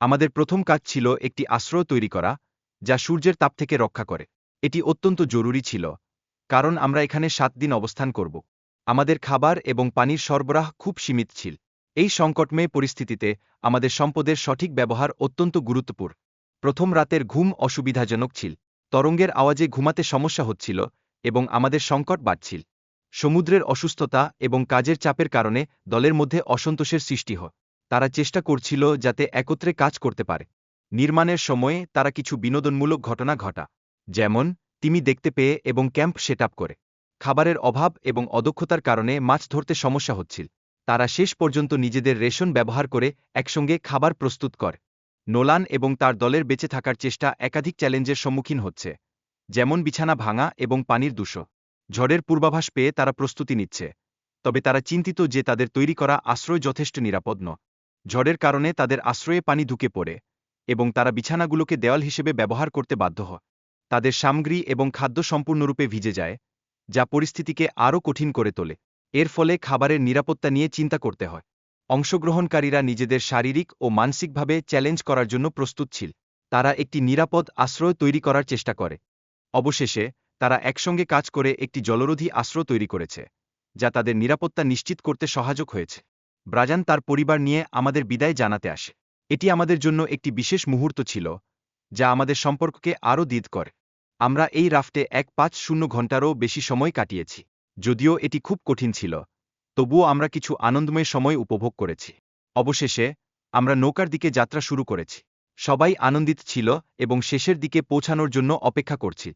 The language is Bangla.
আমাদের প্রথম কাজ ছিল একটি আশ্রয় তৈরি করা, যা সূর্যের তাপ থেকে রক্ষা করে। এটি অত্যন্ত জরুরি ছিল, কারণ আমরা এখানে 7 দিন অবস্থান করব। আমাদের খাবার এবং পানির সরবরাহ খুব সীমিত ছিল। এই সংকটময় পরিস্থিতিতে আমাদের সম্পদের সঠিক ব্যবহার অত্যন্ত গুরুত্বপূর্ণ। প্রথম রাতের ঘুম অসুবিধাজনক ছিল। তরঙ্গের আওয়াজে ঘুমাতে সমস্যা হচ্ছিল এবং আমাদের সংকট বাড়ছিল। সমুদ্রের অসুস্থতা এবং কাজের চাপের কারণে দলের মধ্যে অসন্তোষের সৃষ্টি হয়। তারা চেষ্টা করছিল যাতে একত্রে কাজ করতে পারে। নির্মাণের সময়ে তারা কিছু বিনোদনমূলক ঘটনা ঘটা, যেমন তিমি দেখতে পেয়ে এবং ক্যাম্প সেট করে। খাবারের অভাব এবং অদক্ষতার কারণে মাছ ধরতে সমস্যা হচ্ছিল। তারা শেষ পর্যন্ত নিজেদের রেশন ব্যবহার করে একসঙ্গে খাবার প্রস্তুত করে। নোলান এবং তার দলের বেঁচে থাকার চেষ্টা একাধিক চ্যালেঞ্জের সম্মুখীন হচ্ছে, যেমন বিছানা ভাঙা এবং পানির দূষণ। ঝড়ের পূর্বাভাস পেয়ে তারা প্রস্তুতি নিচ্ছে, তবে তারা চিন্তিত যে তাদের তৈরি করা আশ্রয় যথেষ্ট নিরাপদ নয়। ঝড়ের কারণে তাদের আশ্রয়ে পানি ঢুকে পড়ে এবং তারা বিছানাগুলোকে দেওয়াল হিসেবে ব্যবহার করতে বাধ্য হয়। তাদের সামগ্রী এবং খাদ্য সম্পূর্ণরূপে ভিজে যায়, যা পরিস্থিতিকে আরও কঠিন করে তোলে। এর ফলে খাবারের নিরাপত্তা নিয়ে চিন্তা করতে হয়। অংশগ্রহণকারীরা নিজেদের শারীরিক ও মানসিকভাবে চ্যালেঞ্জ করার জন্য প্রস্তুত ছিল। তারা একটি নিরাপদ আশ্রয় তৈরি করার চেষ্টা করে। অবশেষে তারা একসঙ্গে কাজ করে একটি জলরোধী আশ্রয় তৈরি করেছে, যা তাদের নিরাপত্তা নিশ্চিত করতে সহায়ক হয়েছে। ব্রাজান তার পরিবার নিয়ে আমাদের বিদায় জানাতে আসে। এটি আমাদের জন্য একটি বিশেষ মুহূর্ত ছিল, যা আমাদের সম্পর্ককে আরও দৃঢ় করে। আমরা এই রাফটে 1-5 ঘন্টারও বেশি সময় কাটিয়েছি। যদিও এটি খুব কঠিন ছিল, তবুও আমরা কিছু আনন্দময় সময় উপভোগ করেছি। অবশেষে আমরা নৌকার দিকে যাত্রা শুরু করেছি। সবাই আনন্দিত ছিল এবং শেষের দিকে পৌঁছানোর জন্য অপেক্ষা করছি।